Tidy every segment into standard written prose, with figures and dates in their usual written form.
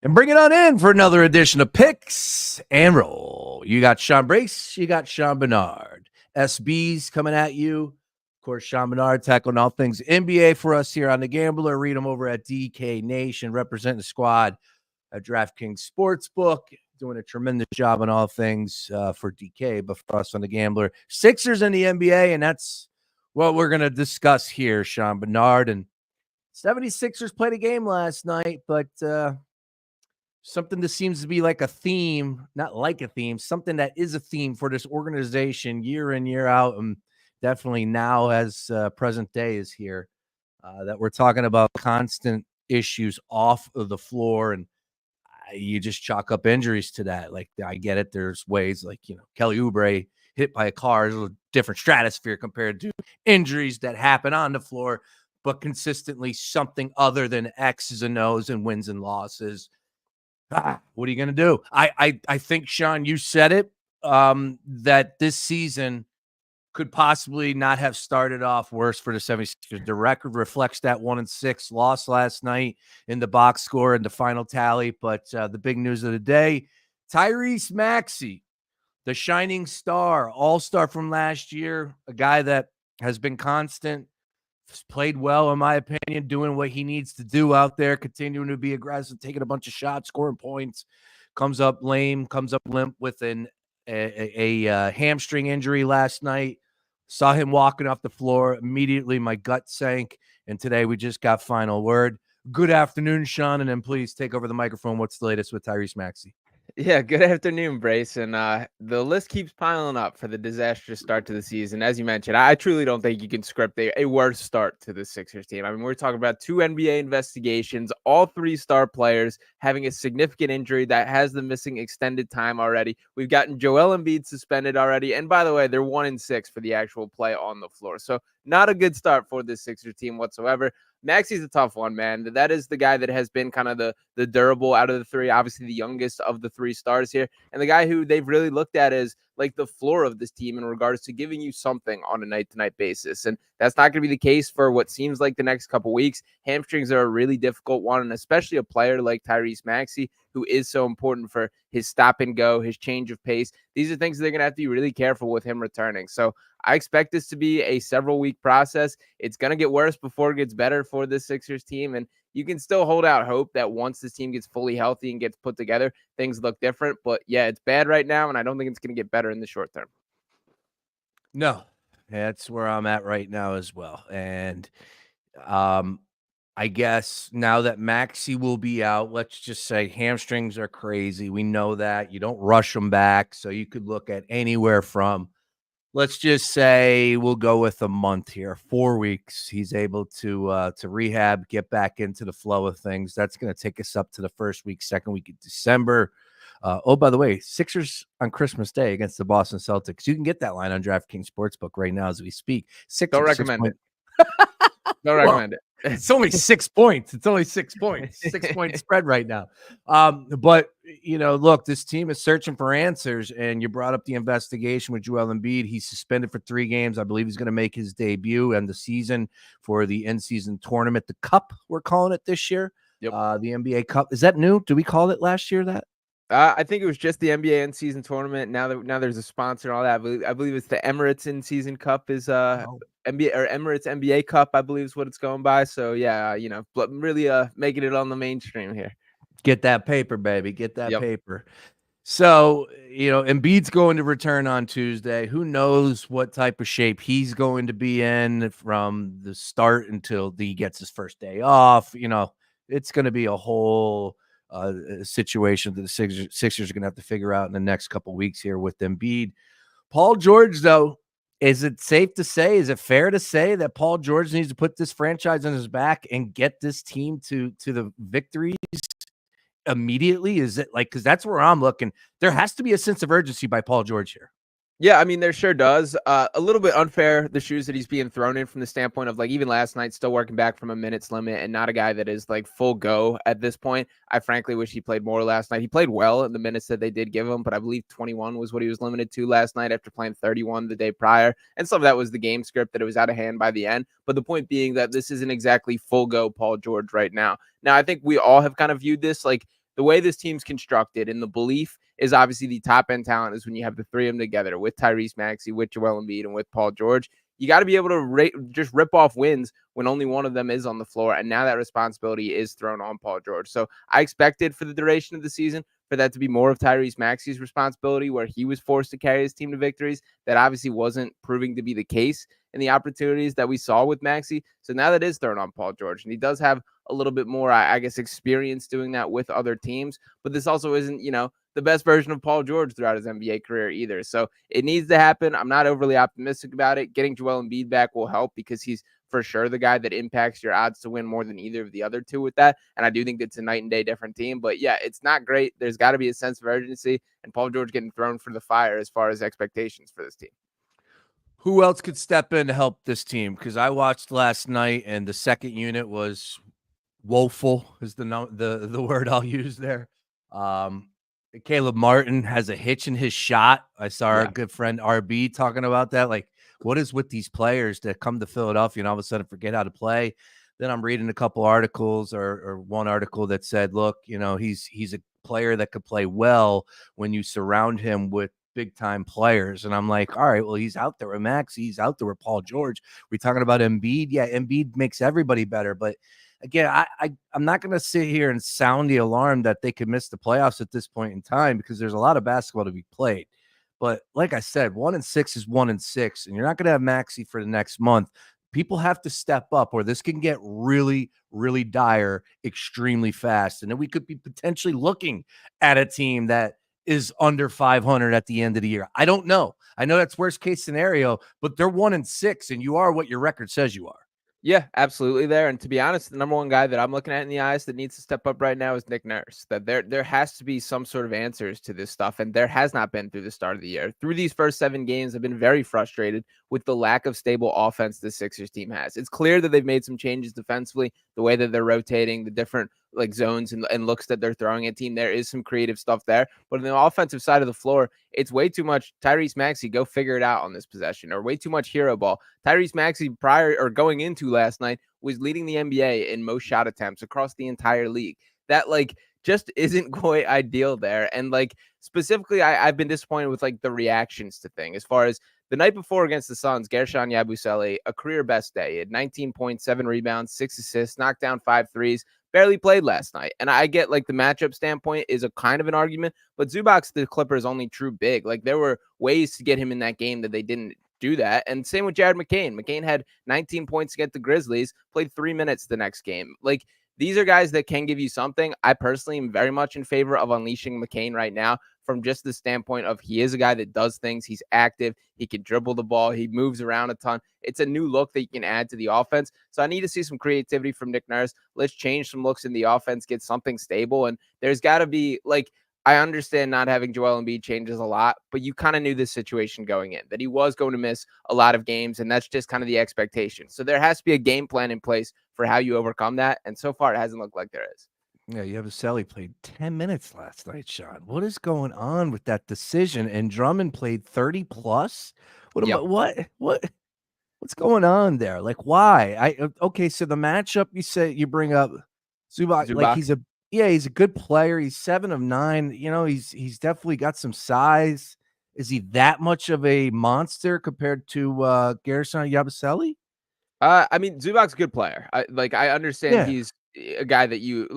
And bring it on in for another edition of Picks and Roll. You got Sean Brace, you got Sean Barnard. SB's coming at you. Of course, Sean Barnard tackling all things NBA for us here on The Gambler. Read them over at DK Nation, representing the squad at DraftKings Sportsbook. Doing a tremendous job on all things for DK, but for us on The Gambler. Sixers in the NBA, and that's what we're going to discuss here, Sean Barnard. And 76ers played a game last night, but something that seems to be like a theme, not like a theme, something that is a theme for this organization year in, year out, and definitely now as present day is here, that we're talking about constant issues off of the floor, and you just chalk up injuries to that. Like, I get it. There's ways like, Kelly Oubre hit by a car is a different stratosphere compared to injuries that happen on the floor, but consistently something other than X's and O's and wins and losses. What are you going to do? I think, Sean, you said it, that this season could possibly not have started off worse for the 76ers. The record reflects that 1-6 loss last night in the box score and the final tally. But the big news of the day, Maxey, the shining star, all-star from last year, a guy that has been constant, has played well, in my opinion, doing what he needs to do out there, continuing to be aggressive, taking a bunch of shots, scoring points, comes up limp with a hamstring injury last night. Saw him walking off the floor. Immediately, my gut sank. And today, we just got final word. Good afternoon, Sean. And then please take over the microphone. What's the latest with Maxey? Yeah, good afternoon, Brace. And the list keeps piling up for the disastrous start to the season. As you mentioned, I truly don't think you can script a worse start to the Sixers team. I mean, we're talking about 2 NBA investigations, all 3 star players having a significant injury that has them missing extended time already. We've gotten Joel Embiid suspended already. And by the way, they're 1-6 for the actual play on the floor. So not a good start for this Sixers team whatsoever. Maxey's a tough one, man. That is the guy that has been kind of the durable out of the 3, obviously the youngest of the 3 stars here, and the guy who they've really looked at as like the floor of this team in regards to giving you something on a night-to-night basis. And that's not going to be the case for what seems like the next couple weeks. Hamstrings are a really difficult one, and especially a player like Maxey, who is so important for his stop and go, his change of pace. These are things they're going to have to be really careful with him returning. So I expect this to be a several-week process. It's going to get worse before it gets better for this Sixers team, and you can still hold out hope that once this team gets fully healthy and gets put together, things look different. But yeah, it's bad right now, and I don't think it's going to get better in the short term. No, that's where I'm at right now as well. And I guess now that Maxey will be out, let's just say hamstrings are crazy. We know that. You don't rush them back. So you could look at anywhere from, let's just say we'll go with a month here, 4 weeks. He's able to rehab, get back into the flow of things. That's going to take us up to the first week, second week of December. By the way, Sixers on Christmas Day against the Boston Celtics. You can get that line on DraftKings Sportsbook right now as we speak. Don't recommend it. Don't recommend it. It's only 6 points. It's only 6 points. 6-point spread right now. But, look, this team is searching for answers, and you brought up the investigation with Joel Embiid. He's suspended for 3 games. I believe he's going to make his debut and the season for the in-season tournament. The Cup, we're calling it this year. Yep. The NBA Cup. Is that new? Did we call it last year that? I think it was just the NBA in-season tournament. Now there's a sponsor and all that. I believe it's the Emirates in-season cup is NBA or Emirates NBA Cup, I believe is what it's going by. So yeah, really making it on the mainstream here. Get that paper, baby. Get that paper. So, Embiid's going to return on Tuesday. Who knows what type of shape he's going to be in from the start until he gets his first day off. It's going to be a whole situation that the Sixers are going to have to figure out in the next couple of weeks here with Embiid. Paul George, though, is it safe to say, is it fair to say that Paul George needs to put this franchise on his back and get this team to the victories immediately? Is it because that's where I'm looking. There has to be a sense of urgency by Paul George here. Yeah, I mean, there sure does. A little bit unfair, the shoes that he's being thrown in from the standpoint of, even last night, still working back from a minutes limit and not a guy that is, full go at this point. I frankly wish he played more last night. He played well in the minutes that they did give him, but I believe 21 was what he was limited to last night after playing 31 the day prior. And some of that was the game script that it was out of hand by the end. But the point being that this isn't exactly full go Paul George right now. Now, I think we all have kind of viewed this the way this team's constructed and the belief is obviously the top end talent is when you have the three of them together with Tyrese Maxey, with Joel Embiid, and with Paul George. You got to be able to just rip off wins when only one of them is on the floor. And now that responsibility is thrown on Paul George. So I expected for the duration of the season for that to be more of Tyrese Maxey's responsibility, where he was forced to carry his team to victories. That obviously wasn't proving to be the case in the opportunities that we saw with Maxey. So now that is thrown on Paul George, and he does have a little bit more, I guess, experience doing that with other teams. But this also isn't, the best version of Paul George throughout his NBA career either. So it needs to happen. I'm not overly optimistic about it. Getting Joel Embiid back will help because he's for sure the guy that impacts your odds to win more than either of the other two with that. And I do think it's a night and day different team. But yeah, it's not great. There's got to be a sense of urgency, and Paul George getting thrown for the fire as far as expectations for this team. Who else could step in to help this team? Because I watched last night, and the second unit was woeful, is the word I'll use there. Caleb Martin has a hitch in his shot. I saw our good friend RB talking about that. Like, what is with these players that come to Philadelphia and all of a sudden forget how to play? Then I'm reading a couple articles or one article that said, look, he's a player that could play well when you surround him with big time players. And I'm like, all right, well, he's out there with Max. He's out there with Paul George. We're talking about Embiid. Yeah, Embiid makes everybody better. But again, I'm not going to sit here and sound the alarm that they could miss the playoffs at this point in time, because there's a lot of basketball to be played. But like I said, 1-6 is 1-6, and you're not going to have Maxey for the next month. People have to step up, or this can get really, really dire extremely fast. And then we could be potentially looking at a team that is under 500 at the end of the year. I don't know. I know that's worst case scenario, but they're 1-6, and you are what your record says you are. Yeah, absolutely there. And to be honest, the number one guy that I'm looking at in the eyes that needs to step up right now is Nick Nurse. That there has to be some sort of answers to this stuff, and there has not been through the start of the year. Through these first 7 games, I've been very frustrated with the lack of stable offense the Sixers team has. It's clear that they've made some changes defensively, the way that they're rotating, the different zones and looks that they're throwing at team. There is some creative stuff there, but on the offensive side of the floor, it's way too much Tyrese Maxey, go figure it out on this possession, or way too much hero ball. Tyrese Maxey going into last night was leading the NBA in most shot attempts across the entire league. That just isn't quite ideal there. And specifically, I've been disappointed with the reactions to things. As far as the night before against the Suns, Gershon Yabusele, a career best day. He had 19 points, 7 rebounds, 6 assists, knocked down 5 threes. Barely played last night. And I get the matchup standpoint is a kind of an argument, but Zubac, the Clippers' only true big. There were ways to get him in that game that they didn't do that. And same with Jared McCain. McCain had 19 points against the Grizzlies, played 3 minutes the next game. These are guys that can give you something. I personally am very much in favor of unleashing McCain right now, from just the standpoint of he is a guy that does things. He's active. He can dribble the ball. He moves around a ton. It's a new look that you can add to the offense. So I need to see some creativity from Nick Nurse. Let's change some looks in the offense, get something stable. And there's got to be I understand not having Joel Embiid changes a lot, but you kind of knew this situation going in, that he was going to miss a lot of games, and that's just kind of the expectation. So there has to be a game plan in place for how you overcome that, and so far it hasn't looked like there is. Yeah, Yabusele played 10 minutes last night, Sean. What is going on with that decision? And Drummond played 30 plus? What's going on there? Why? Okay, so the matchup you bring up Zubac, he's a good player. He's 7 of 9. He's definitely got some size. Is he that much of a monster compared to Gershon Yabusele? I mean, Zubac's a good player. I understand he's a guy that you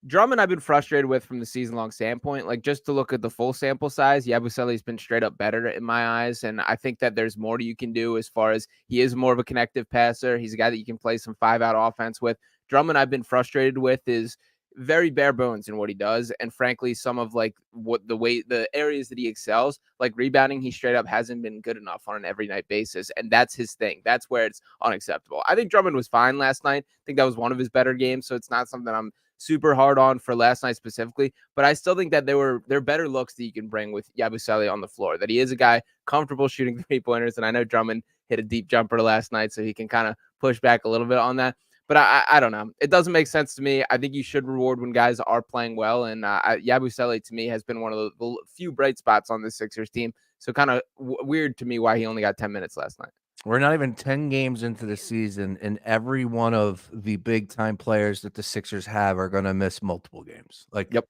Drummond, I've been frustrated with from the season-long standpoint. Just to look at the full sample size, Yabusele's been straight up better in my eyes, and I think that there's more you can do as far as he is more of a connective passer. He's a guy that you can play some 5-out offense with. Drummond, I've been frustrated with is very bare bones in what he does, and frankly, some of the areas that he excels, rebounding, he straight up hasn't been good enough on an every night basis, and that's his thing. That's where it's unacceptable. I think Drummond was fine last night. I think that was one of his better games, so it's not something I'm super hard on for last night specifically, but I still think that there are better looks that you can bring with Yabusele on the floor, that he is a guy comfortable shooting 3-pointers, and I know Drummond hit a deep jumper last night, so he can kind of push back a little bit on that. But I don't know. It doesn't make sense to me. I think you should reward when guys are playing well. And Yabusele, to me, has been one of the few bright spots on the Sixers team. So kind of weird to me why he only got 10 minutes last night. We're not even 10 games into the season, and every one of the big-time players that the Sixers have are going to miss multiple games. Yep.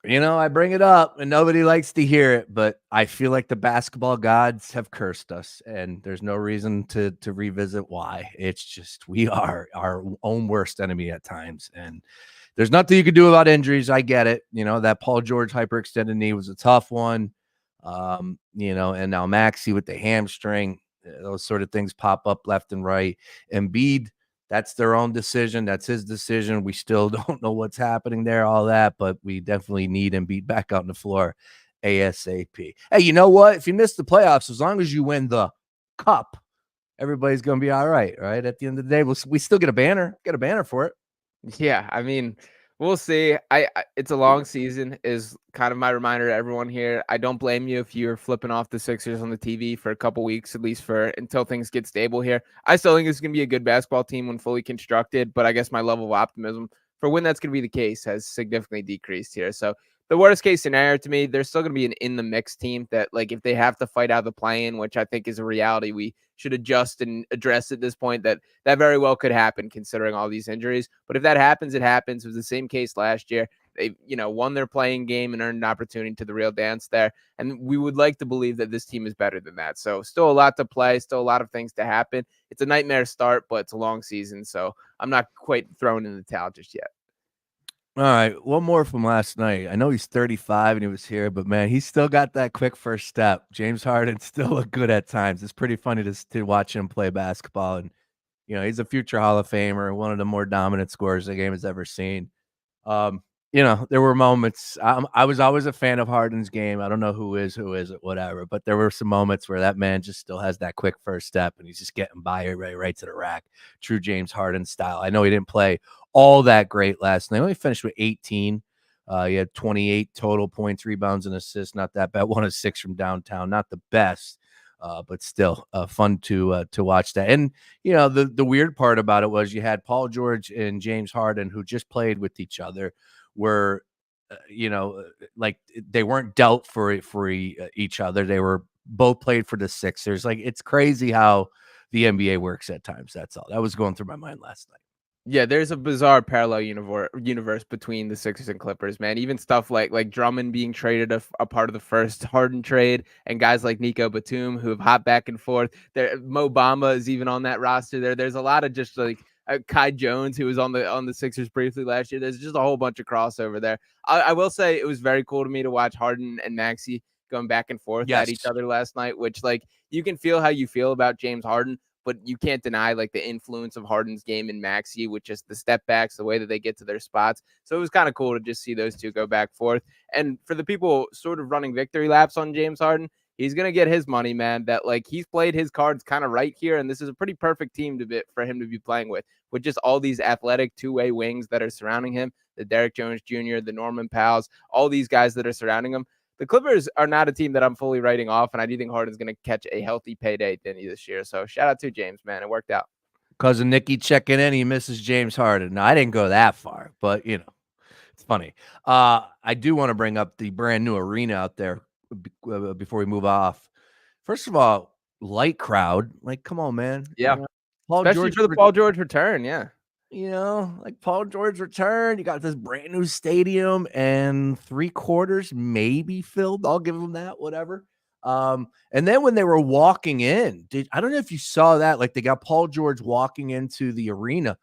I bring it up and nobody likes to hear it, but I feel like the basketball gods have cursed us, and there's no reason to revisit why. It's just we are our own worst enemy at times, and there's nothing you can do about injuries. I get it. That Paul George hyperextended knee was a tough one. And now Maxey with the hamstring, those sort of things pop up left and right. Embiid, that's their own decision. That's his decision. We still don't know what's happening there, all that, but we definitely need Embiid back out on the floor ASAP. Hey, you know what? If you miss the playoffs, as long as you win the cup, everybody's going to be all right, right? At the end of the day, we still get a banner for it. Yeah, I mean, we'll see. It's a long season is kind of my reminder to everyone here. I don't blame you if you're flipping off the Sixers on the TV for a couple weeks, at least until things get stable here. I still think it's going to be a good basketball team when fully constructed, but I guess my level of optimism for when that's going to be the case has significantly decreased here. So the worst case scenario to me, there's still going to be an in the mix team that, like, if they have to fight out the play-in, which I think is a reality we should adjust and address at this point, that very well could happen considering all these injuries. But if that happens, it happens. It was the same case last year. They, won their playing game and earned an opportunity to the real dance there. And we would like to believe that this team is better than that. So still a lot to play, still a lot of things to happen. It's a nightmare start, but it's a long season. So I'm not quite thrown in the towel just yet. All right, one more from last night. I know he's 35 and he was here, but man, he's still got that quick first step. James Harden still look good at times. It's pretty funny to watch him play basketball, and he's a future Hall of Famer, one of the more dominant scorers the game has ever seen. There were moments. I was always a fan of Harden's game. I don't know who is it, whatever, but there were some moments where that man just still has that quick first step, and he's just getting by right to the rack. True James Harden style. I know he didn't play all that great last night. He only finished with 18. He had 28 total points, rebounds, and assists. Not that bad. 1 of 6 from downtown. Not the best, but still fun to watch that. And the weird part about it was you had Paul George and James Harden, who just played with each other, were like they weren't dealt for each other. They were both played for the Sixers. Like, it's crazy how the NBA works at times. That's all that was going through my mind last night. Yeah, there's a bizarre parallel universe between the Sixers and Clippers, man. Even stuff like Drummond being traded a part of the first Harden trade, and guys like Nico Batum who have hopped back and forth. There, Mo Bamba is even on that roster. There's a lot of just like Kai Jones, who was on the Sixers briefly last year. There's just a whole bunch of crossover there. I will say it was very cool to me to watch Harden and Maxey going back and forth at each other last night, which, like, you can feel how you feel about James Harden, but you can't deny like the influence of Harden's game in Maxey with just the step backs, the way that they get to their spots. So it was kind of cool to just see those two go back forth. And for the people sort of running victory laps on James Harden, he's going to get his money, man. That, like, he's played his cards kind of right here. And this is a pretty perfect team for him to be playing with just all these athletic two-way wings that are surrounding him, the Derek Jones Jr., the Norman Powells, all these guys that are surrounding him. The Clippers are not a team that I'm fully writing off, and I do think Harden's going to catch a healthy payday at the end of this year. So shout out to James, man. It worked out. Cousin Nikki checking in. He misses James Harden. No, I didn't go that far, but it's funny. I do want to bring up the brand new arena out there before we move off. First of all, light crowd. Like, come on, man. Yeah. Especially for the Paul George return. Yeah. Like Paul George returned. You got this brand new stadium and 3/4 maybe filled. I'll give them that, whatever. And then when they were walking in, I don't know if you saw that, like they got Paul George walking into the arena.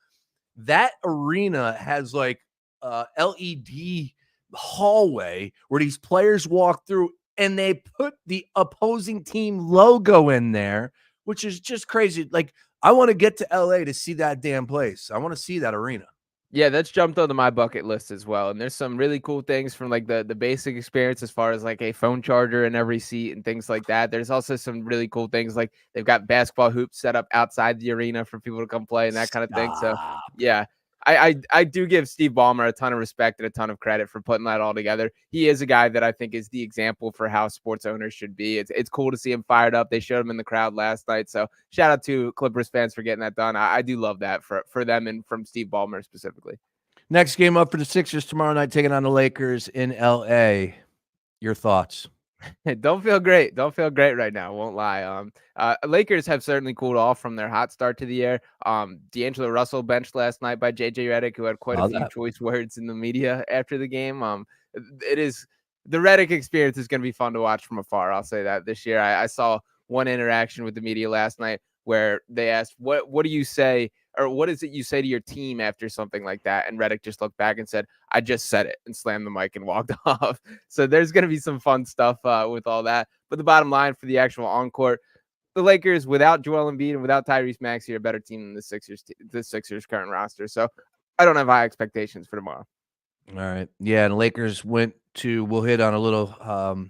That arena has like LED hallway where these players walk through, and they put the opposing team logo in there, which is just crazy. Like, I want to get to LA to see that damn place. I want to see that arena. Yeah, that's jumped onto my bucket list as well. And there's some really cool things from like the basic experience as far as like a phone charger in every seat and things like that. There's also some really cool things like they've got basketball hoops set up outside the arena for people to come play and that kind of thing. So yeah, I do give Steve Ballmer a ton of respect and a ton of credit for putting that all together. He is a guy that I think is the example for how sports owners should be. It's cool to see him fired up. They showed him in the crowd last night. So shout out to Clippers fans for getting that done. I do love that for them and from Steve Ballmer specifically. Next game up for the Sixers tomorrow night, taking on the Lakers in LA. Your thoughts? Don't feel great. Don't feel great right now. Won't lie. Lakers have certainly cooled off from their hot start to the year. D'Angelo Russell benched last night by JJ Redick, who had quite a few choice words in the media after the game. it is the Redick experience is going to be fun to watch from afar. I'll say that this year. I saw one interaction with the media last night where they asked, what do you say, or what is it you say to your team after something like that? And Redick just looked back and said, I just said it, and slammed the mic and walked off. So there's going to be some fun stuff with all that. But the bottom line for the actual on-court, the Lakers without Joel Embiid and without Tyrese Maxey are a better team than the Sixers current roster. So I don't have high expectations for tomorrow. All right. Yeah, and Lakers we'll hit on a little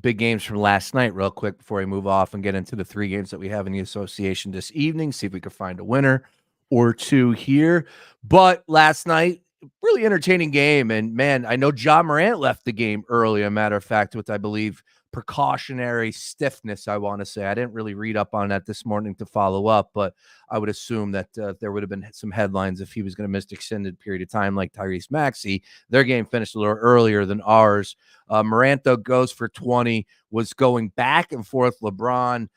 big games from last night real quick before we move off and get into the 3 games that we have in the association this evening, see if we can find a winner or 2 here. But last night, really entertaining game. And man, I know Ja Morant left the game early, a matter of fact, with I believe precautionary stiffness, I want to say. I didn't really read up on that this morning to follow up, but I would assume that there would have been some headlines if he was going to miss an extended period of time like Tyrese Maxey. Their game finished a little earlier than ours. Morant, though, goes for 20, was going back and forth. LeBron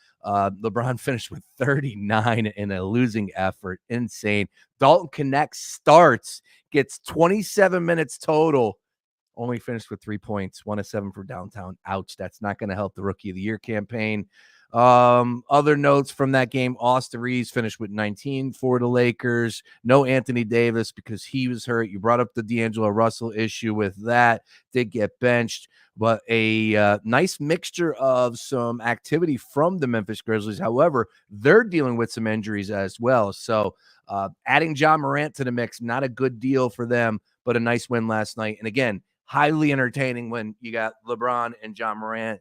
finished with 39 in a losing effort. Insane. Dalton Connect starts, gets 27 minutes total, only finished with 3 points, 1 of 7 for downtown. Ouch. That's not going to help the Rookie of the Year campaign. Other notes from that game, Austin Reeves finished with 19 for the Lakers. No Anthony Davis because he was hurt. You brought up the D'Angelo Russell issue with that. Did get benched, but a nice mixture of some activity from the Memphis Grizzlies. However, they're dealing with some injuries as well. So adding Ja Morant to the mix, not a good deal for them, but a nice win last night. And again, highly entertaining when you got LeBron and Ja Morant,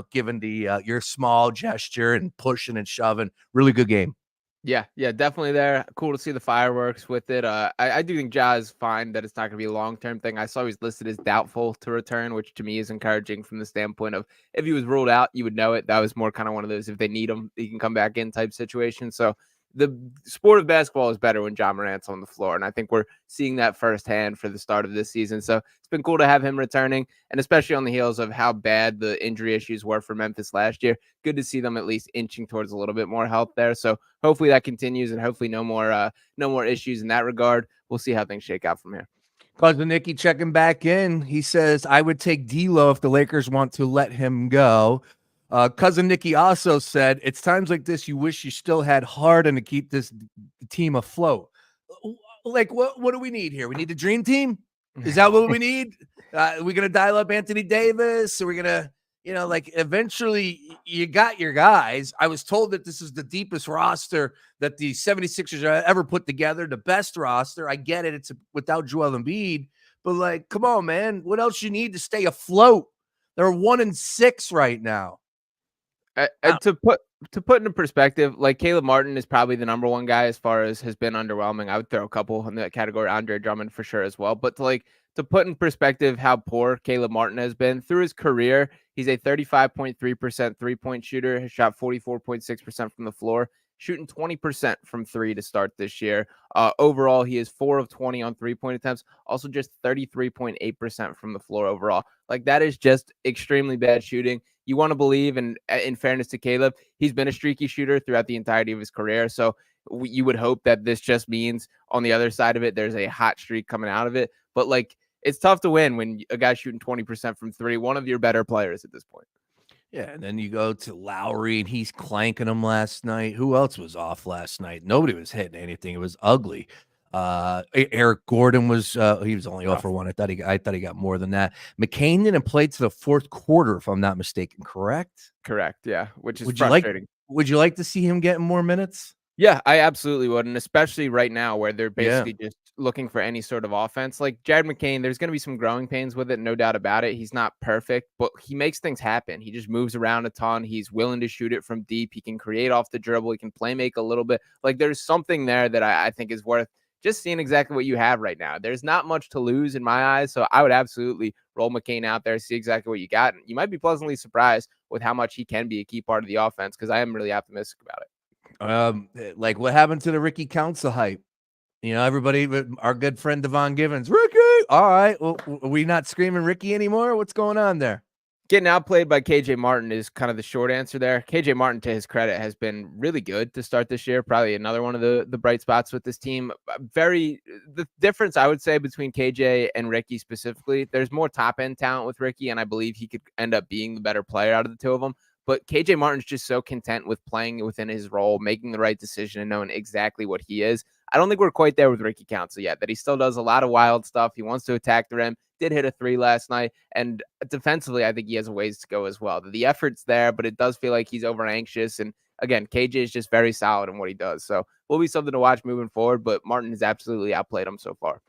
given the your small gesture and pushing and shoving. Really good game. Yeah, definitely there. Cool to see the fireworks with it. I do think Ja is fine that it's not going to be a long-term thing. I saw he's listed as doubtful to return, which to me is encouraging from the standpoint of if he was ruled out, you would know it. That was more kind of one of those if they need him, he can come back in type situation. So the sport of basketball is better when Ja Morant's on the floor, and I think we're seeing that firsthand for the start of this season. So it's been cool to have him returning, and especially on the heels of how bad the injury issues were for Memphis last year. Good to see them at least inching towards a little bit more health there. So hopefully that continues, and hopefully no more issues in that regard. We'll see how things shake out from here. Cousin Nicky checking back in. He says, I would take D'Lo if the Lakers want to let him go. Cousin Nicky also said, it's times like this you wish you still had Harden to keep this team afloat. Like, what do we need here? We need a dream team? Is that what we need? Are we going to dial up Anthony Davis? Are we going to, eventually you got your guys. I was told that this is the deepest roster that the 76ers ever put together, the best roster. I get it. It's without Joel Embiid, but come on, man. What else you need to stay afloat? They're 1-6 right now. To put into perspective, Caleb Martin is probably the number 1 guy as far as has been underwhelming. I would throw a couple in that category, Andre Drummond for sure as well. But to put in perspective how poor Caleb Martin has been through his career, he's a 35.3% 3-point shooter, has shot 44.6% from the floor, shooting 20% from 3 to start this year. Overall, he is 4 of 20 on 3-point attempts, also just 33.8% from the floor overall. That is just extremely bad shooting. You want to believe, and in fairness to Caleb, he's been a streaky shooter throughout the entirety of his career. So you would hope that this just means on the other side of it, there's a hot streak coming out of it. But it's tough to win when a guy's shooting 20% from 3, one of your better players at this point. Yeah, and then you go to Lowry, and he's clanking them last night. Who else was off last night? Nobody was hitting anything. It was ugly. Eric Gordon was he was only off for 1. I thought he got more than that. McCain didn't play to the 4th quarter, if I'm not mistaken. Correct. Yeah, which is frustrating. Would you like to see him getting more minutes? Yeah, I absolutely would, and especially right now where they're basically just looking for any sort of offense. Jared McCain, there's going to be some growing pains with it, no doubt about it. He's not perfect, but he makes things happen. He just moves around a ton. He's willing to shoot it from deep. He can create off the dribble. He can play make a little bit. There's something there that I think is worth just seeing exactly what you have right now. There's not much to lose in my eyes, so I would absolutely roll McCain out there, see exactly what you got. And you might be pleasantly surprised with how much he can be a key part of the offense, because I am really optimistic about it. What happened to the Ricky Council hype? Everybody, our good friend Devon Givens, Ricky. All right, well, are we not screaming Ricky anymore? What's going on there? Getting outplayed by KJ Martin is kind of the short answer there. KJ Martin, to his credit, has been really good to start this year. Probably another one of the bright spots with this team. The difference I would say between KJ and Ricky specifically, there's more top end talent with Ricky, and I believe he could end up being the better player out of the two of them. But KJ Martin's just so content with playing within his role, making the right decision, and knowing exactly what he is. I don't think we're quite there with Ricky Council yet, that he still does a lot of wild stuff. He wants to attack the rim, did hit a 3 last night. And defensively, I think he has a ways to go as well. The effort's there, but it does feel like he's over anxious. And again, KJ is just very solid in what he does. So will be something to watch moving forward, but Martin has absolutely outplayed him so far.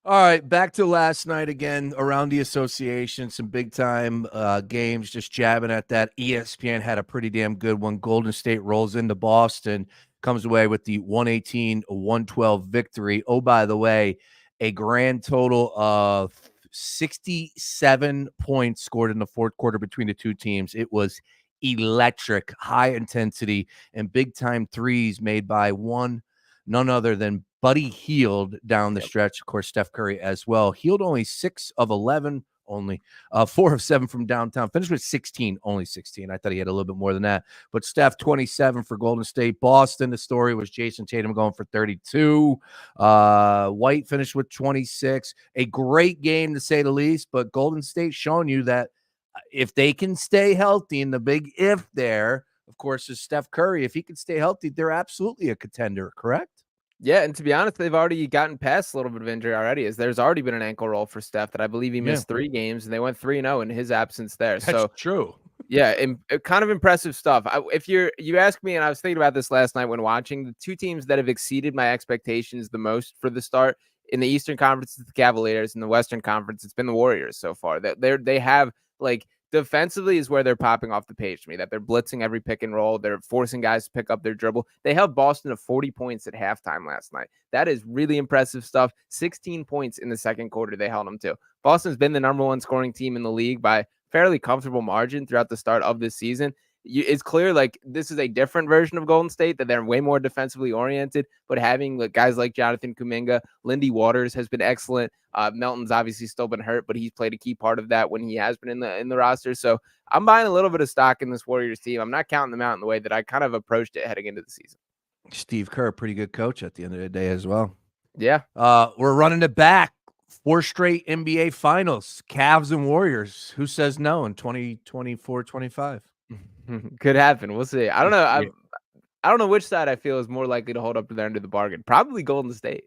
All right, back to last night again around the association, some big time games, just jabbing at that. ESPN had a pretty damn good one. Golden State rolls into Boston, comes away with the 118-112 victory. Oh, by the way, a grand total of 67 points scored in the fourth quarter between the two teams. It was electric, high intensity, and big time threes made by none other than Buddy Hield down the stretch. Of course, Steph Curry as well. Hield only 6 of 11, only 4 of 7 from downtown. Finished with 16, only 16. I thought he had a little bit more than that. But Steph, 27 for Golden State. Boston, the story was Jason Tatum going for 32. White finished with 26. A great game, to say the least. But Golden State showing you that if they can stay healthy, and the big if there, of course, is Steph Curry. If he can stay healthy, they're absolutely a contender, correct? Yeah, and to be honest, they've already gotten past a little bit of injury already, as there's already been an ankle roll for Steph that I believe he missed 3 games, and they went 3-0 in his absence there. That's true. Yeah, kind of impressive stuff. If you ask me, and I was thinking about this last night when watching, the two teams that have exceeded my expectations the most for the start in the Eastern Conference, it's the Cavaliers. In the Western Conference, it's been the Warriors so far. They have, like, defensively is where they're popping off the page to me, that they're blitzing every pick and roll. They're forcing guys to pick up their dribble. They held Boston to 40 points at halftime last night. That is really impressive stuff. 16 points in the second quarter they held them to. Boston's been the number 1 scoring team in the league by fairly comfortable margin throughout the start of this season. It's clear, like, this is a different version of Golden State, that they're way more defensively oriented, but having guys like Jonathan Kuminga, Lindy Waters has been excellent. Melton's obviously still been hurt, but he's played a key part of that when he has been in the roster. So I'm buying a little bit of stock in this Warriors team. I'm not counting them out in the way that I kind of approached it heading into the season. Steve Kerr, pretty good coach at the end of the day as well. Yeah. We're running it back. 4 straight NBA finals, Cavs and Warriors. Who says no in 2024-25? Could happen. We'll see. I don't know. I don't know which side I feel is more likely to hold up to their end of the bargain. Probably Golden State.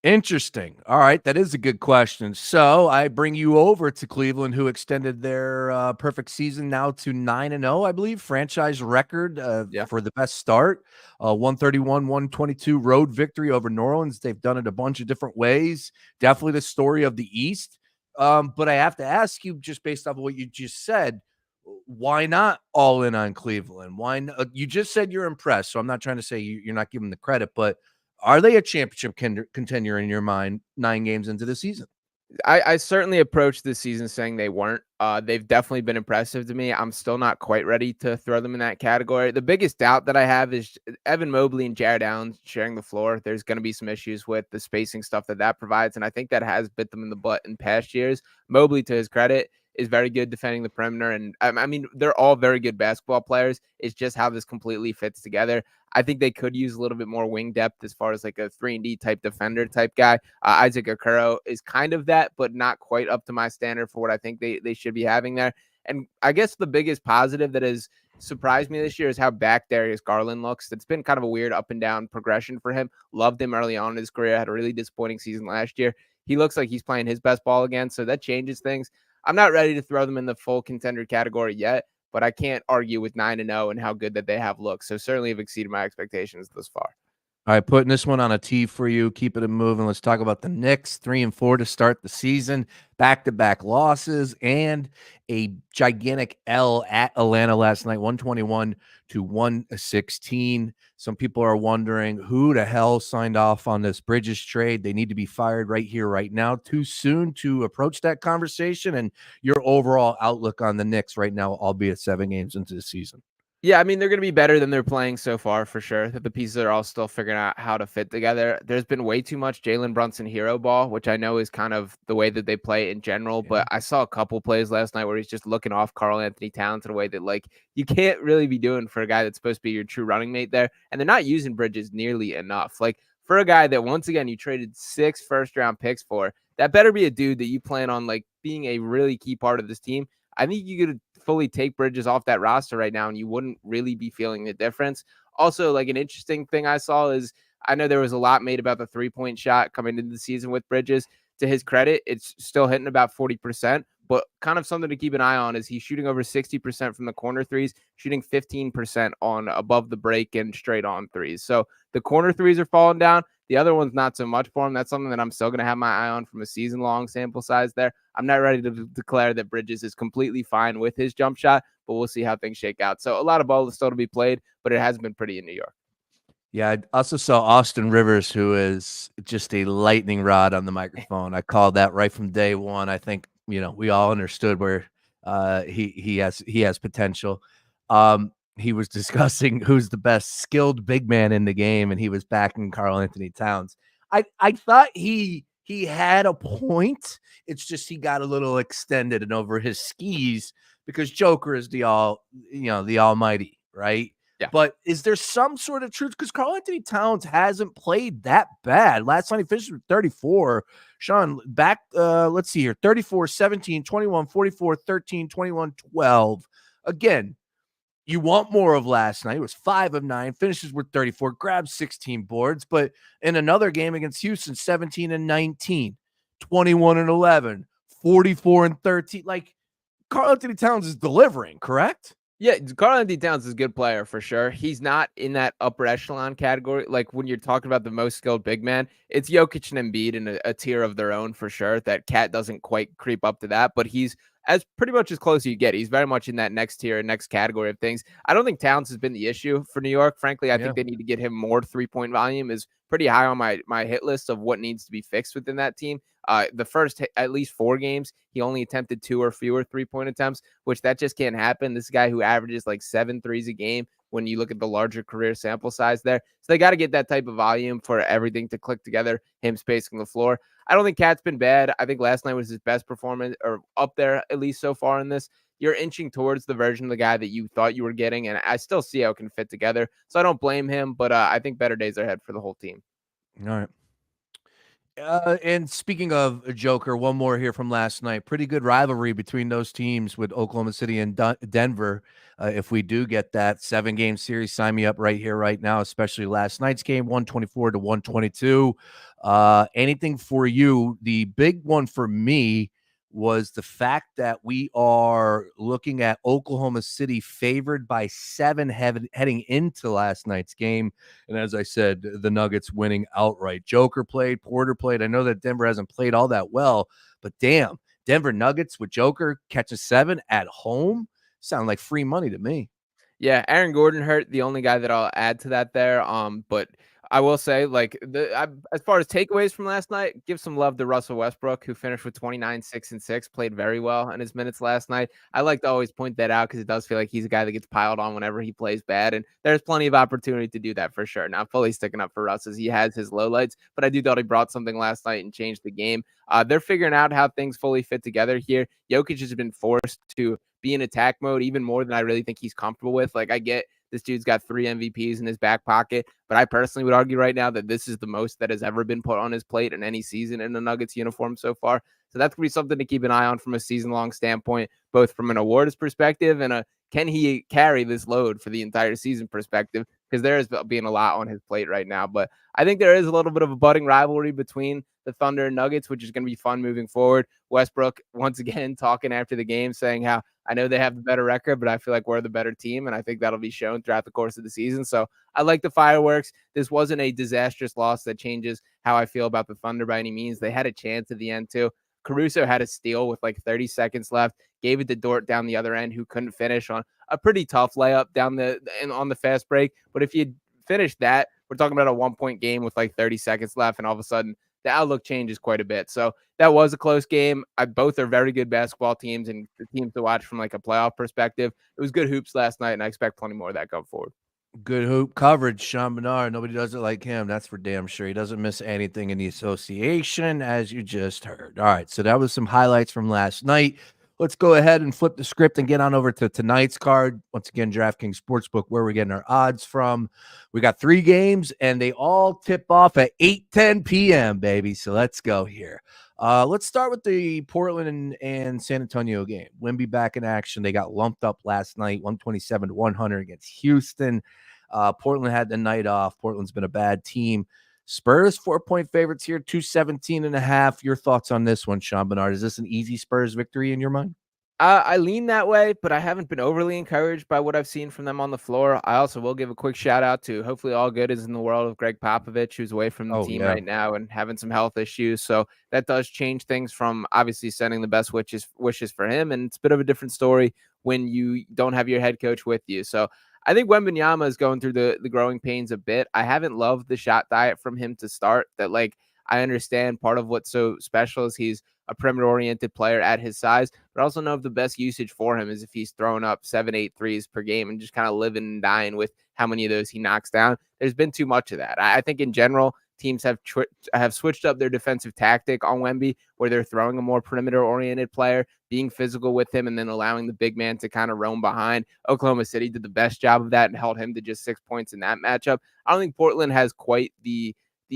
Interesting. All right, that is a good question. So I bring you over to Cleveland, who extended their perfect season now to 9-0, I believe, franchise record for the best start. 131-122 road victory over New Orleans. They've done it a bunch of different ways. Definitely the story of the East. But I have to ask you, just based off of what you just said, why not all in on Cleveland? Why not? You just said you're impressed, so I'm not trying to say you're not giving the credit, but are they a championship contender in your mind 9 games into the season? I certainly approached this season saying they weren't. They've definitely been impressive to me. I'm still not quite ready to throw them in that category. The biggest doubt that I have is Evan Mobley and Jared Allen sharing the floor. There's going to be some issues with the spacing stuff that provides, and I think that has bit them in the butt in past years. Mobley, to his credit, is very good defending the perimeter. And I mean, they're all very good basketball players. It's just how this completely fits together. I think they could use a little bit more wing depth as far as like a 3-and-D type defender type guy. Isaac Okoro is kind of that, but not quite up to my standard for what I think they should be having there. And I guess the biggest positive that has surprised me this year is how back Darius Garland looks. It's been kind of a weird up and down progression for him. Loved him early on in his career. Had a really disappointing season last year. He looks like he's playing his best ball again, so that changes things. I'm not ready to throw them in the full contender category yet, but I can't argue with 9-0 and how good that they have looked. So certainly have exceeded my expectations thus far. All right, putting this one on a tee for you. Keep it moving. Let's talk about the Knicks. 3-4 to start the season. Back-to-back losses and a gigantic L at Atlanta last night, 121-116. Some people are wondering who the hell signed off on this Bridges trade. They need to be fired right here, right now. Too soon to approach that conversation, and your overall outlook on the Knicks right now, albeit 7 games into the season. Yeah, I mean, they're going to be better than they're playing so far for sure. The pieces are all still figuring out how to fit together. There's been way too much Jalen Brunson hero ball, which I know is kind of the way that they play in general. Yeah. But I saw a couple plays last night where he's just looking off Karl Anthony Towns in a way that, like, you can't really be doing for a guy that's supposed to be your true running mate there. And they're not using Bridges nearly enough. Like, for a guy that, once again, you traded 6 first-round picks for, that better be a dude that you plan on, like, being a really key part of this team. I think you could fully take Bridges off that roster right now and you wouldn't really be feeling the difference. Also, like, an interesting thing I saw is I know there was a lot made about the 3-point shot coming into the season with Bridges. To his credit, it's still hitting about 40%, but kind of something to keep an eye on is he's shooting over 60% from the corner threes, shooting 15% on above the break and straight on threes. So the corner threes are falling down. The other one's not so much for him. That's something that I'm still going to have my eye on from a season long sample size there. I'm not ready to declare that Bridges is completely fine with his jump shot, but we'll see how things shake out. So a lot of ball is still to be played, but it has been pretty in New York. Yeah, I also saw Austin Rivers, who is just a lightning rod on the microphone. I called that right from day one. I think we all understood where he has potential. He was discussing who's the best skilled big man in the game, and he was backing Karl Anthony Towns. I thought he had a point. It's just he got a little extended and over his skis because Joker is the almighty, right? Yeah. But is there some sort of truth? Because Karl Anthony Towns hasn't played that bad. Last night he finished with 34. Sean, back, let's see here, 34, 17, 21, 44, 13, 21, 12. Again, you want more of last night. It was 5 of 9, finishes with 34, grabs 16 boards. But in another game against Houston, 17 and 19, 21 and 11, 44 and 13. Like, Karl Anthony Towns is delivering, correct? Yeah, Karl Anthony Towns is a good player for sure. He's not in that upper echelon category. Like, when you're talking about the most skilled big man, it's Jokic and Embiid in a tier of their own for sure. That Cat doesn't quite creep up to that, but he's as pretty much as close as you get. He's very much in that next tier, next category of things. I don't think Towns has been the issue for New York. Frankly, I think they need to get him more 3-point volume. Is pretty high on my hit list of what needs to be fixed within that team. The first at least 4 games, he only attempted 2 or fewer 3-point attempts, which that just can't happen. This guy who averages like 7 threes a game when you look at the larger career sample size there. So they got to get that type of volume for everything to click together, him spacing the floor. I don't think Cat's been bad. I think last night was his best performance, or up there at least so far in this. You're inching towards the version of the guy that you thought you were getting, and I still see how it can fit together. So I don't blame him, but I think better days are ahead for the whole team. All right. And speaking of a Joker, one more here from last night. Pretty good rivalry between those teams with Oklahoma City and Denver. If we do get that 7-game series, sign me up right here, right now, especially last night's game, 124 to 122. Anything for you? The big one for me was the fact that we are looking at Oklahoma City favored by 7 heading into last night's game. And as I said, the Nuggets winning outright. Joker played, Porter played. I know that Denver hasn't played all that well, but damn, Denver Nuggets with Joker catching 7 at home sound like free money to me. Yeah, Aaron Gordon hurt, the only guy that I'll add to that there. But I will say, like, as far as takeaways from last night, give some love to Russell Westbrook, who finished with 29, 6 and 6, played very well in his minutes last night. I like to always point that out because it does feel like he's a guy that gets piled on whenever he plays bad, and there's plenty of opportunity to do that for sure. Not fully sticking up for Russ as he has his lowlights, but I do thought he brought something last night and changed the game. They're figuring out how things fully fit together here. Jokic has been forced to be in attack mode even more than I really think he's comfortable with. Like, I get this dude's got 3 MVPs in his back pocket, but I personally would argue right now that this is the most that has ever been put on his plate in any season in the Nuggets uniform so far. So that's going to be something to keep an eye on from a season-long standpoint, both from an awards perspective and a can he carry this load for the entire season perspective, because there is being a lot on his plate right now. But I think there is a little bit of a budding rivalry between the Thunder and Nuggets, which is going to be fun moving forward. Westbrook, once again, talking after the game, saying how I know they have the better record, but I feel like we're the better team, and I think that'll be shown throughout the course of the season. So I like the fireworks. This wasn't a disastrous loss that changes how I feel about the Thunder by any means. They had a chance at the end, too. Caruso had a steal with like 30 seconds left, gave it to Dort down the other end, who couldn't finish on a pretty tough layup down on the fast break. But if you finished that, we're talking about a 1-point game with like 30 seconds left, and all of a sudden the outlook changes quite a bit. So that was a close game. Both are very good basketball teams and the teams to watch from like a playoff perspective. It was good hoops last night, and I expect plenty more of that going forward. Good hoop coverage, Sean Bernard. Nobody does it like him. That's for damn sure. He doesn't miss anything in the association, as you just heard. All right, so that was some highlights from last night. Let's go ahead and flip the script and get on over to tonight's card. Once again, DraftKings Sportsbook, where we're getting our odds from. We got 3 games, and they all tip off at 8:10 p.m., baby. So let's go here. Let's start with the Portland and San Antonio game. Wemby back in action. They got lumped up last night, 127-100 against Houston. Portland had the night off. Portland's been a bad team. Spurs 4-point favorites here, 217.5. Your thoughts on this one, Sean Bernard? Is this an easy Spurs victory in your mind? I lean that way, but I haven't been overly encouraged by what I've seen from them on the floor. I also will give a quick shout out to hopefully all good is in the world of Greg Popovich, who's away from the Oh, team yeah. right now and having some health issues. So that does change things from obviously sending the best wishes for him. And it's a bit of a different story when you don't have your head coach with you. So I think Wembanyama is going through the growing pains a bit. I haven't loved the shot diet from him to start. That, like, I understand part of what's so special is he's a perimeter oriented player at his size, but I also know if the best usage for him is if he's throwing up 7-8 threes per game and just kind of living and dying with how many of those he knocks down. There's been too much of that. I think in general, teams have switched up their defensive tactic on Wemby, where they're throwing a more perimeter oriented player, being physical with him, and then allowing the big man to kind of roam behind. Oklahoma City did the best job of that and held him to just 6 points in that matchup. I don't think Portland has quite the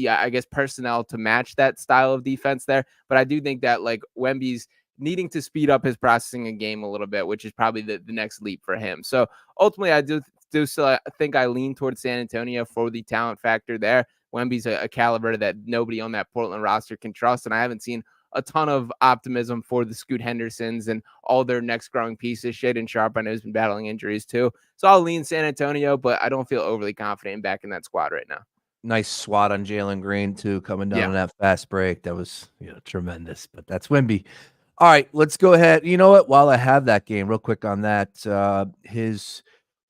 I guess personnel to match that style of defense there, but I do think that like Wemby's needing to speed up his processing a game a little bit, which is probably the next leap for him. So ultimately, I do still think I lean towards San Antonio for the talent factor there. Wemby's a caliber that nobody on that Portland roster can trust, and I haven't seen a ton of optimism for the Scoot Hendersons and all their next growing pieces. Shaedon Sharp, I know, has been battling injuries too. So I'll lean San Antonio, but I don't feel overly confident in backing that squad right now. Nice swat on Jalen Green, too, coming down Yeah. on that fast break. That was tremendous, but that's Wemby. All right, let's go ahead. You know what? While I have that game, real quick on that, his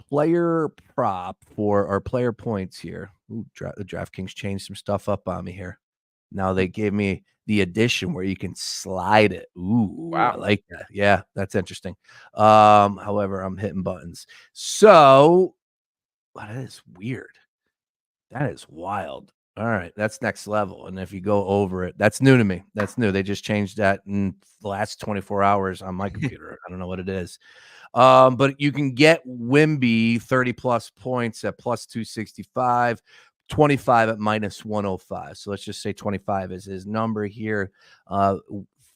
player prop for our player points here. Ooh, the DraftKings changed some stuff up on me here. Now they gave me the addition where you can slide it. Ooh, I Wow. like that. Yeah, that's interesting. However, I'm hitting buttons. So, that is weird. That is wild. All right, that's next level. And if you go over it, that's new to me. That's new. They just changed that in the last 24 hours on my computer. I don't know what it is. But you can get Wemby 30 plus points at plus 265, 25 at minus 105. So let's just say 25 is his number here.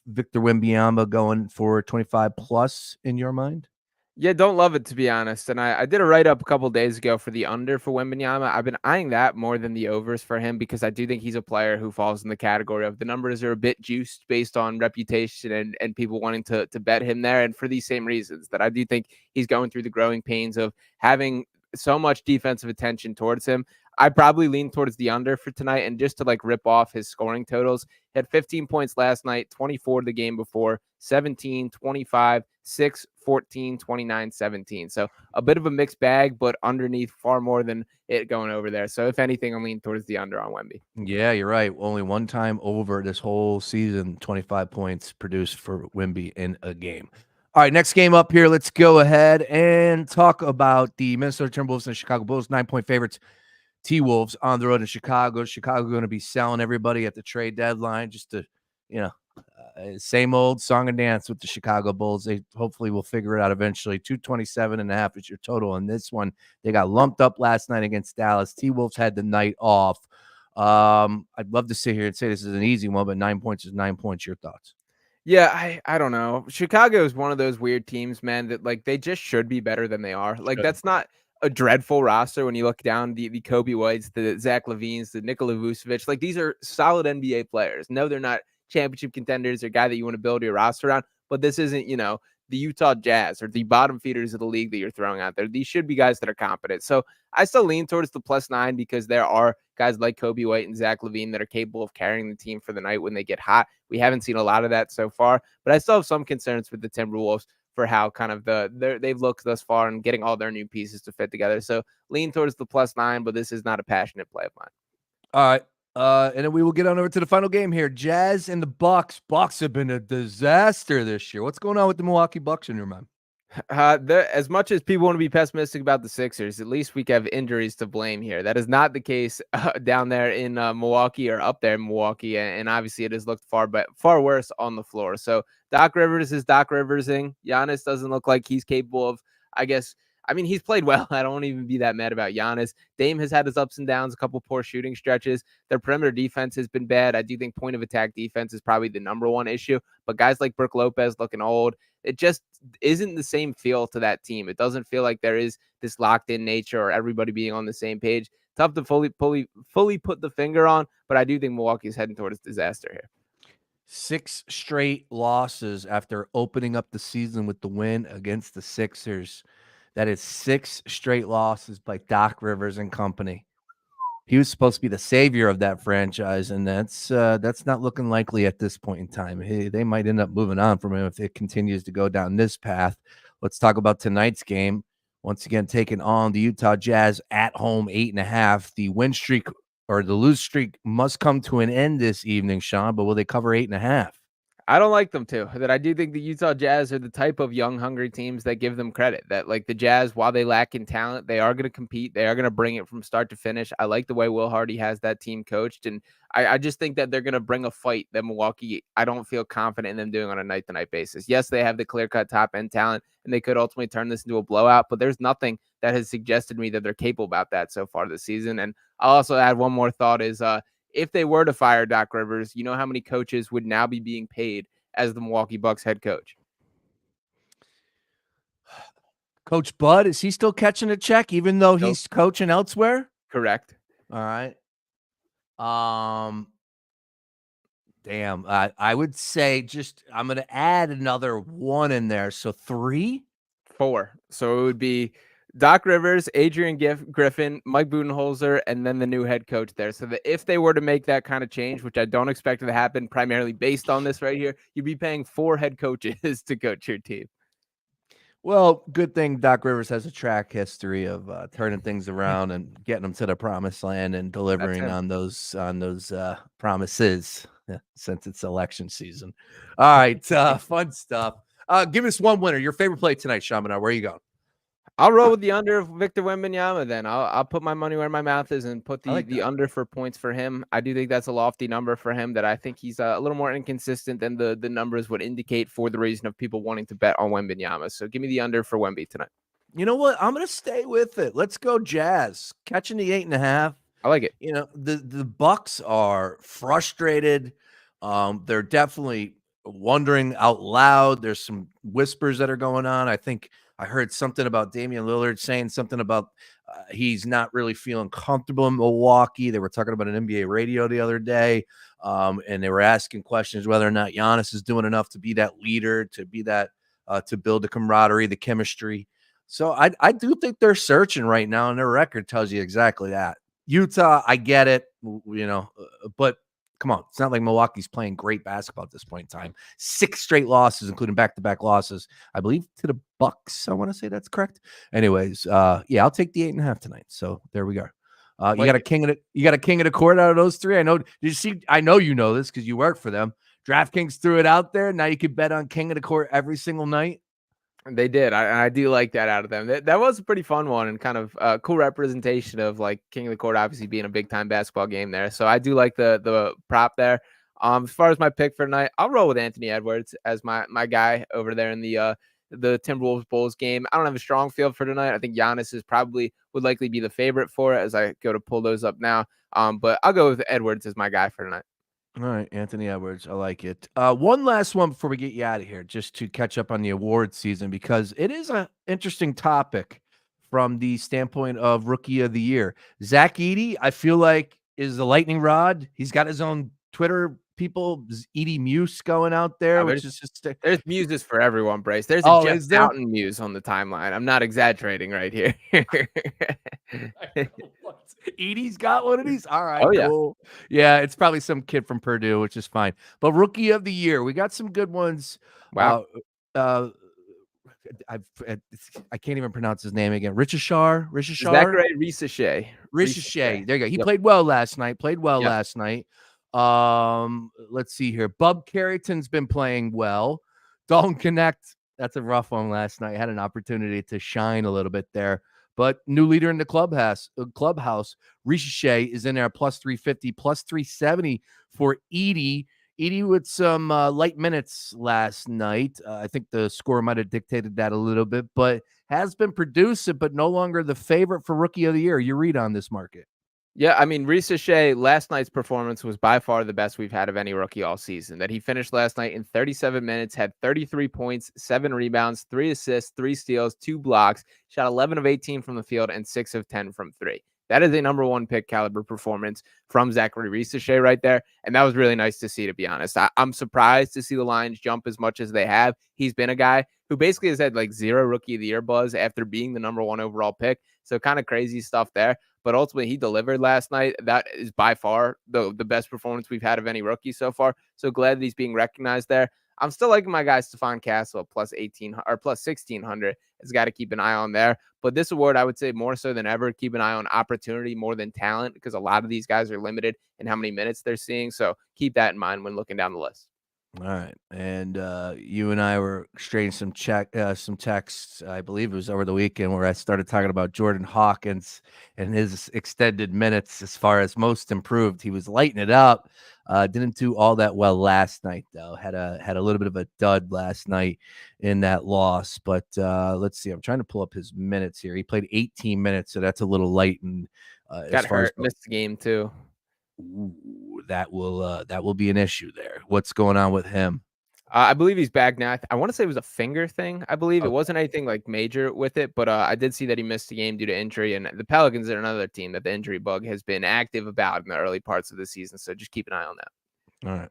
Victor Wembanyama going for 25 plus in your mind? Yeah, don't love it, to be honest. And I did a write-up a couple days ago for the under for Wembanyama. I've been eyeing that more than the overs for him because I do think he's a player who falls in the category of the numbers are a bit juiced based on reputation and people wanting to bet him there. And for these same reasons, that I do think he's going through the growing pains of having so much defensive attention towards him. I probably lean towards the under for tonight. And just to like rip off his scoring totals, he had 15 points last night, 24 the game before, 17, 25, 6, 14, 29, 17. So a bit of a mixed bag, but underneath far more than it going over there. So if anything, I'm leaning towards the under on Wemby. Yeah, you're right. Only one time over this whole season, 25 points produced for Wemby in a game. All right, next game up here. Let's go ahead and talk about the Minnesota Timberwolves and the Chicago Bulls, 9-point favorites. T-Wolves on the road in Chicago. Chicago going to be selling everybody at the trade deadline just to, same old song and dance with the Chicago Bulls. They hopefully will figure it out eventually. 227.5 is your total in this one. They got lumped up last night against Dallas. T-Wolves had the night off. I'd love to sit here and say this is an easy one, but 9 points is 9 points. Your thoughts? Yeah, I don't know. Chicago is one of those weird teams, man, that like they just should be better than they are. Like that's not a dreadful roster when you look down the Kobe Whites, the Zach Levines, the Nikola Vucevic. Like these are solid NBA players. No, they're not championship contenders or guy that you want to build your roster around, but this isn't, the Utah Jazz or the bottom feeders of the league that you're throwing out there. These should be guys that are competent. So I still lean towards the +9 because there are guys like Kobe White and Zach LaVine that are capable of carrying the team for the night when they get hot. We haven't seen a lot of that so far, but I still have some concerns with the Timberwolves for how kind of they've looked thus far and getting all their new pieces to fit together. So lean towards the +9, but this is not a passionate play of mine. And then we will get on over to the final game here. Jazz and the Bucks. Bucks have been a disaster this year. What's going on with the Milwaukee Bucks in your mind? As much as people want to be pessimistic about the Sixers, at least we have injuries to blame here. That is not the case down there in Milwaukee or up there in Milwaukee, and obviously it has looked far worse on the floor. So Doc Rivers is Doc Riversing. Giannis doesn't look like he's capable of, I guess. I mean, he's played well. I don't even be that mad about Giannis. Dame has had his ups and downs, a couple poor shooting stretches. Their perimeter defense has been bad. I do think point of attack defense is probably the number one issue. But guys like Brook Lopez looking old. It just isn't the same feel to that team. It doesn't feel like there is this locked in nature or everybody being on the same page. Tough to fully put the finger on, but I do think Milwaukee's heading towards disaster here. 6 straight losses after opening up the season with the win against the Sixers. That is 6 straight losses by Doc Rivers and company. He was supposed to be the savior of that franchise, and that's not looking likely at this point in time. They might end up moving on from him if it continues to go down this path. Let's talk about tonight's game. Once again, taking on the Utah Jazz at home, 8.5. The win streak or the lose streak must come to an end this evening, Sean, but will they cover 8.5? I don't like them too. That I do think the Utah Jazz are the type of young, hungry teams that give them credit. That like the Jazz, while they lack in talent, they are going to compete. They are going to bring it from start to finish. I like the way Will Hardy has that team coached, and I just think that they're going to bring a fight that Milwaukee, I don't feel confident in them doing on a night-to-night basis. Yes, they have the clear-cut top-end talent, and they could ultimately turn this into a blowout, but there's nothing that has suggested to me that they're capable about that so far this season. And I'll also add one more thought is if they were to fire Doc Rivers, you know how many coaches would now be being paid as the Milwaukee Bucks head coach? Coach Bud, is he still catching a check even though he's coaching elsewhere? Correct. All right. Damn. I would say I'm going to add another 1 in there. So 3? 4. So it would be Doc Rivers, Adrian Griffin, Mike Budenholzer, and then the new head coach there. So that if they were to make that kind of change, which I don't expect to happen primarily based on this right here, you'd be paying 4 head coaches to coach your team. Well, good thing Doc Rivers has a track history of turning things around and getting them to the promised land and delivering on those promises since it's election season. All right, fun stuff. Give us one winner. Your favorite play tonight, Sean Barnard. Where are you going? I'll roll with the under of Victor Wembanyama then. I'll put my money where my mouth is and put the under for points for him. I do think that's a lofty number for him that I think he's a little more inconsistent than the numbers would indicate for the reason of people wanting to bet on Wembanyama. So give me the under for Wemby tonight. You know what? I'm going to stay with it. Let's go Jazz. Catching the 8.5. I like it. You know, the Bucks are frustrated. They're definitely wondering out loud. There's some whispers that are going on. I think I heard something about Damian Lillard saying something about he's not really feeling comfortable in Milwaukee. They were talking about an NBA radio the other day, and they were asking questions whether or not Giannis is doing enough to be that leader, to be that to build the camaraderie, the chemistry. So I do think they're searching right now, and their record tells you exactly that. Utah, I get it, but come on. It's not like Milwaukee's playing great basketball at this point in time. 6 straight losses, including back-to-back losses, I believe, to the Bucks. I want to say that's correct. Anyways, I'll take the 8.5 tonight. So there we go. You got a king of the court out of those 3. I know. Did you see? I know you know this because you work for them. DraftKings threw it out there. Now you can bet on king of the court every single night. They did. I do like that out of them. That was a pretty fun one and kind of cool representation of like King of the Court obviously being a big time basketball game there. So I do like the prop there. As far as my pick for tonight, I'll roll with Anthony Edwards as my guy over there in the Timberwolves Bulls game. I don't have a strong field for tonight. I think Giannis would likely be the favorite for it as I go to pull those up now. But I'll go with Edwards as my guy for tonight. All right, Anthony Edwards. I like it. One last one before we get you out of here, just to catch up on the award season, because it is an interesting topic from the standpoint of Rookie of the Year. Zach Edey, I feel like, is the lightning rod. He's got his own Twitter people, Edey Muse going out there, which is just there's muses for everyone, Brace. There's a Jeff Fountain muse on the timeline. I'm not exaggerating right here. Edey's got one of these. All right, cool. Yeah, it's probably some kid from Purdue, which is fine. But Rookie of the Year, we got some good ones. Wow. I can't even pronounce his name again. Richishar. Zachary Risache. There you go. He Yep. played well last night. Let's see here. Bub Carrington's been playing well. Dalton Connect, that's a rough one last night. Had an opportunity to shine a little bit there. But new leader in the clubhouse. Risache is in there at plus 350, plus 370 for Edie. Edie with some light minutes last night. I think the score might have dictated that a little bit, but has been producing, but no longer the favorite for Rookie of the Year. Your read on this market? Yeah, I mean, Risache, last night's performance was by far the best we've had of any rookie all season. That he finished last night in 37 minutes, had 33 points, 7 rebounds, 3 assists, 3 steals, 2 blocks, shot 11 of 18 from the field, and 6 of 10 from 3. That is a number 1 pick caliber performance from Zachary Risache right there. And that was really nice to see, to be honest. I'm surprised to see the Lions jump as much as they have. He's been a guy who basically has had like 0 Rookie of the Year buzz after being the number 1 overall pick. So kind of crazy stuff there. But ultimately, he delivered last night. That is by far the best performance we've had of any rookie so far. So glad that he's being recognized there. I'm still liking my guy Stephon Castle plus 18 or plus 1600. Has got to keep an eye on there. But this award, I would say more so than ever, keep an eye on opportunity more than talent, because a lot of these guys are limited in how many minutes they're seeing. So keep that in mind when looking down the list. All right, and you and I were exchanging some texts. I believe it was over the weekend where I started talking about Jordan Hawkins and his extended minutes as far as most improved. He was lighting it up. Didn't do all that well last night though. Had a little bit of a dud last night in that loss. But let's see. I'm trying to pull up his minutes here. He played 18 minutes, so that's a little light. And got hurt, missed the game too. Ooh, that will be an issue there. What's going on with him? I believe he's back now. I want to say it was a finger thing. I believe Okay. It wasn't anything like major with it, but I did see that he missed the game due to injury. And the Pelicans are another team that the injury bug has been active about in the early parts of the season. So just keep an eye on that. All right.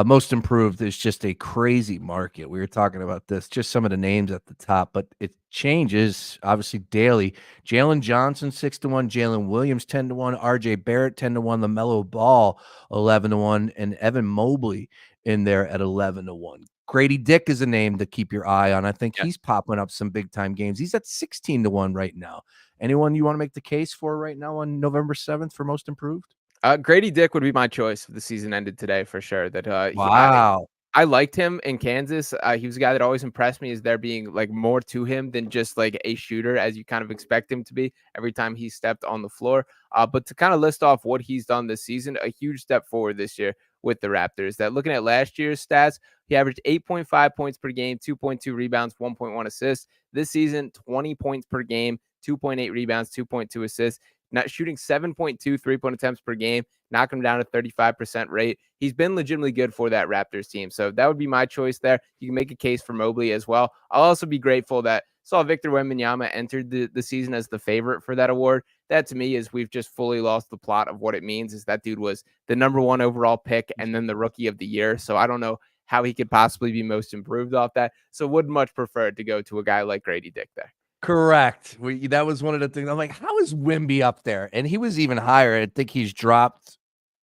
Most improved is just a crazy market. We were talking about this, just some of the names at the top, but it changes obviously daily. Jalen Johnson 6-1, Jalen Williams 10-1, RJ Barrett 10-1, LaMelo Ball 11-1, and Evan Mobley in there at 11-1. Grady Dick is a name to keep your eye on. I think he's popping up some big time games. He's at 16-1 right now. Anyone you want to make the case for right now on November 7th for most improved? Grady Dick would be my choice if the season ended today for sure. Wow. I liked him in Kansas. He was a guy that always impressed me as there being like more to him than just like a shooter, as you kind of expect him to be every time he stepped on the floor. But to kind of list off what he's done this season, a huge step forward this year with the Raptors. That looking at last year's stats, he averaged 8.5 points per game, 2.2 rebounds, 1.1 assists. This season, 20 points per game, 2.8 rebounds, 2.2 assists. Not shooting 7.2 3-point attempts per game, knocking him down to 35% rate. He's been legitimately good for that Raptors team. So that would be my choice there. You can make a case for Mobley as well. I'll also be grateful that saw Victor Wembanyama entered the season as the favorite for that award. That to me is we've just fully lost the plot of what it means is that dude was the number 1 overall pick and then the rookie of the year. So I don't know how he could possibly be most improved off that. So would much prefer to go to a guy like Grady Dick there. Correct. That was one of the things. I'm like, how is Wemby up there? And he was even higher. I think he's dropped.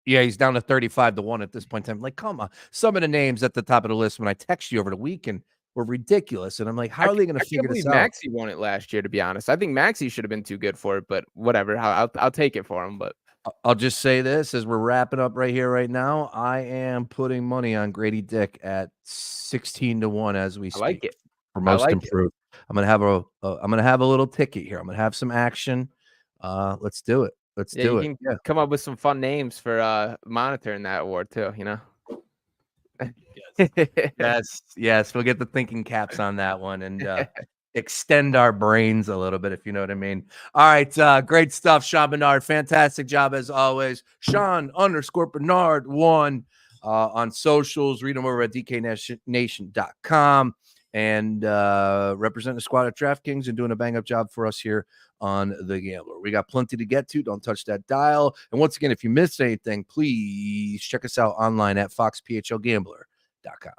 Yeah, he's down to 35-1 at this point in time. Like, come on. Some of the names at the top of the list when I text you over the weekend were ridiculous. And I'm like, how are they going to figure this out? Maxey won it last year, to be honest. I think Maxey should have been too good for it, but whatever. I'll take it for him. But I'll just say this as we're wrapping up right here, right now. I am putting money on Grady Dick at 16-1 as we speak. I like it. For most improved. I'm gonna have a little ticket here. I'm gonna have some action. Let's do it. Let's do it. You can come up with some fun names for monitoring that award too, you know. Yes. We'll get the thinking caps on that one and extend our brains a little bit, if you know what I mean. All right, great stuff, Sean Barnard. Fantastic job as always. Sean_Barnard 1 on socials. Read them over at dknation.com. And representing the squad at DraftKings and doing a bang-up job for us here on The Gambler. We got plenty to get to. Don't touch that dial. And once again, if you missed anything, please check us out online at foxphlgambler.com.